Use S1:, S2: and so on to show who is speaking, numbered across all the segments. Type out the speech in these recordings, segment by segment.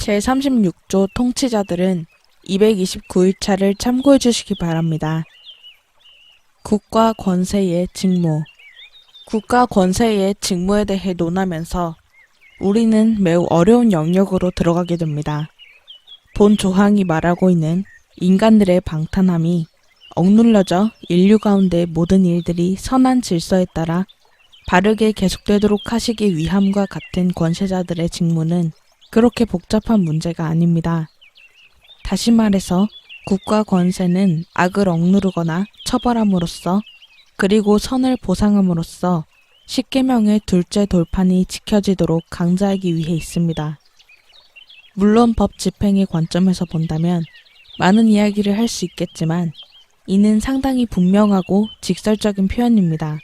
S1: 제36조 통치자들은 229일차를 참고해 주시기 바랍니다. 국가 권세의 직무. 국가 권세의 직무에 대해 논하면서 우리는 매우 어려운 영역으로 들어가게 됩니다. 본 조항이 말하고 있는 인간들의 방탄함이 억눌려져 인류 가운데 모든 일들이 선한 질서에 따라 바르게 계속되도록 하시기 위함과 같은 권세자들의 직무는 그렇게 복잡한 문제가 아닙니다. 다시 말해서 국가 권세는 악을 억누르거나 처벌함으로써 그리고 선을 보상함으로써 십계명의 둘째 돌판이 지켜지도록 강제하기 위해 있습니다. 물론 법 집행의 관점에서 본다면 많은 이야기를 할 수 있겠지만 이는 상당히 분명하고 직설적인 표현입니다.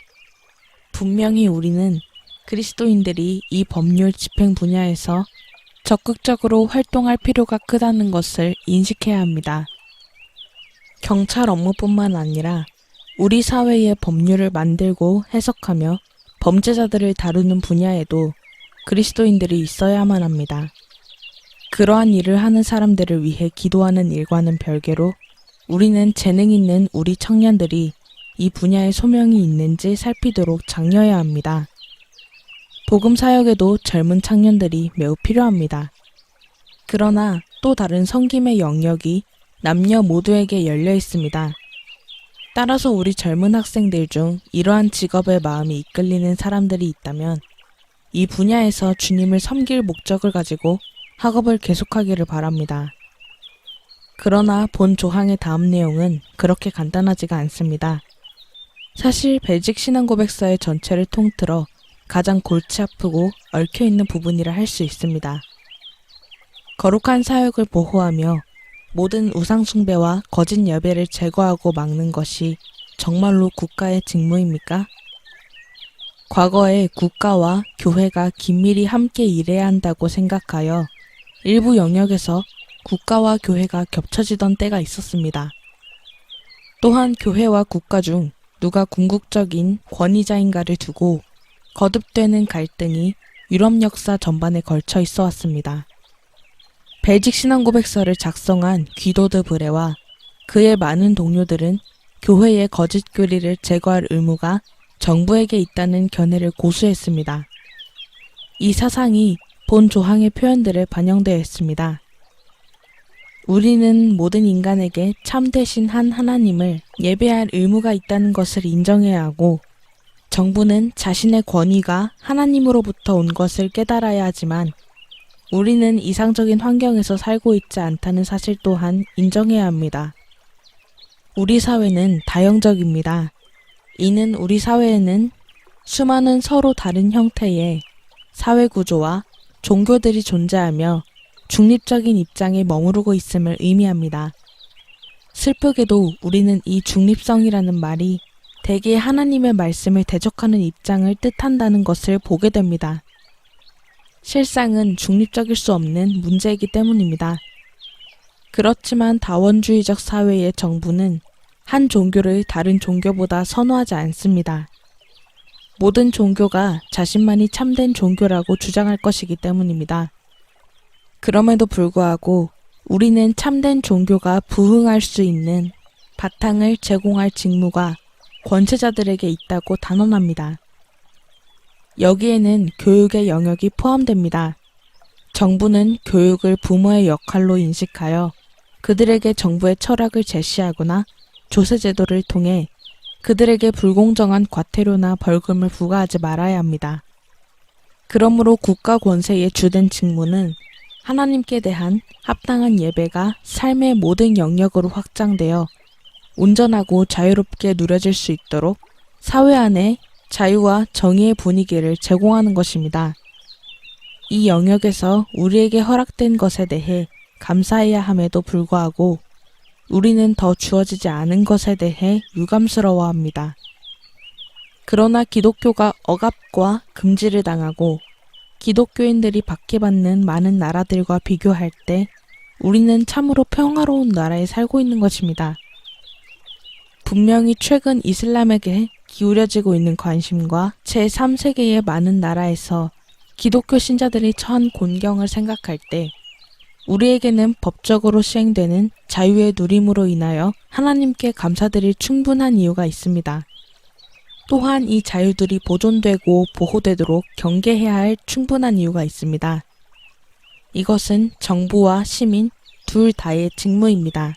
S1: 분명히 우리는 그리스도인들이 이 법률 집행 분야에서 적극적으로 활동할 필요가 크다는 것을 인식해야 합니다. 경찰 업무뿐만 아니라 우리 사회의 법률을 만들고 해석하며 범죄자들을 다루는 분야에도 그리스도인들이 있어야만 합니다. 그러한 일을 하는 사람들을 위해 기도하는 일과는 별개로 우리는 재능 있는 우리 청년들이 이 분야에 소명이 있는지 살피도록 장려해야 합니다. 복음 사역에도 젊은 청년들이 매우 필요합니다. 그러나 또 다른 섬김의 영역이 남녀 모두에게 열려 있습니다. 따라서 우리 젊은 학생들 중 이러한 직업에 마음이 이끌리는 사람들이 있다면 이 분야에서 주님을 섬길 목적을 가지고 학업을 계속하기를 바랍니다. 그러나 본 조항의 다음 내용은 그렇게 간단하지가 않습니다. 사실 벨직 신앙고백서의 전체를 통틀어 가장 골치 아프고 얽혀있는 부분이라 할 수 있습니다. 거룩한 사역을 보호하며 모든 우상숭배와 거짓 예배를 제거하고 막는 것이 정말로 국가의 직무입니까? 과거에 국가와 교회가 긴밀히 함께 일해야 한다고 생각하여 일부 영역에서 국가와 교회가 겹쳐지던 때가 있었습니다. 또한 교회와 국가 중 누가 궁극적인 권위자인가를 두고 거듭되는 갈등이 유럽 역사 전반에 걸쳐 있어 왔습니다. 벨직 신앙고백서를 작성한 귀도드 브레와 그의 많은 동료들은 교회의 거짓 교리를 제거할 의무가 정부에게 있다는 견해를 고수했습니다. 이 사상이 본 조항의 표현들에 반영되어 있습니다. 우리는 모든 인간에게 참되신 한 하나님을 예배할 의무가 있다는 것을 인정해야 하고 정부는 자신의 권위가 하나님으로부터 온 것을 깨달아야 하지만 우리는 이상적인 환경에서 살고 있지 않다는 사실 또한 인정해야 합니다. 우리 사회는 다형적입니다. 이는 우리 사회에는 수많은 서로 다른 형태의 사회 구조와 종교들이 존재하며 중립적인 입장에 머무르고 있음을 의미합니다. 슬프게도 우리는 이 중립성이라는 말이 대개 하나님의 말씀을 대적하는 입장을 뜻한다는 것을 보게 됩니다. 실상은 중립적일 수 없는 문제이기 때문입니다. 그렇지만 다원주의적 사회의 정부는 한 종교를 다른 종교보다 선호하지 않습니다. 모든 종교가 자신만이 참된 종교라고 주장할 것이기 때문입니다. 그럼에도 불구하고 우리는 참된 종교가 부흥할 수 있는 바탕을 제공할 직무가 권세자들에게 있다고 단언합니다. 여기에는 교육의 영역이 포함됩니다. 정부는 교육을 부모의 역할로 인식하여 그들에게 정부의 철학을 제시하거나 조세제도를 통해 그들에게 불공정한 과태료나 벌금을 부과하지 말아야 합니다. 그러므로 국가 권세의 주된 직무는 하나님께 대한 합당한 예배가 삶의 모든 영역으로 확장되어 온전하고 자유롭게 누려질 수 있도록 사회 안에 자유와 정의의 분위기를 제공하는 것입니다. 이 영역에서 우리에게 허락된 것에 대해 감사해야 함에도 불구하고 우리는 더 주어지지 않은 것에 대해 유감스러워합니다. 그러나 기독교가 억압과 금지를 당하고 기독교인들이 박해받는 많은 나라들과 비교할 때 우리는 참으로 평화로운 나라에 살고 있는 것입니다. 분명히 최근 이슬람에게 기울여지고 있는 관심과 제3세계의 많은 나라에서 기독교 신자들이 처한 곤경을 생각할 때 우리에게는 법적으로 시행되는 자유의 누림으로 인하여 하나님께 감사드릴 충분한 이유가 있습니다. 또한 이 자유들이 보존되고 보호되도록 경계해야 할 충분한 이유가 있습니다. 이것은 정부와 시민 둘 다의 직무입니다.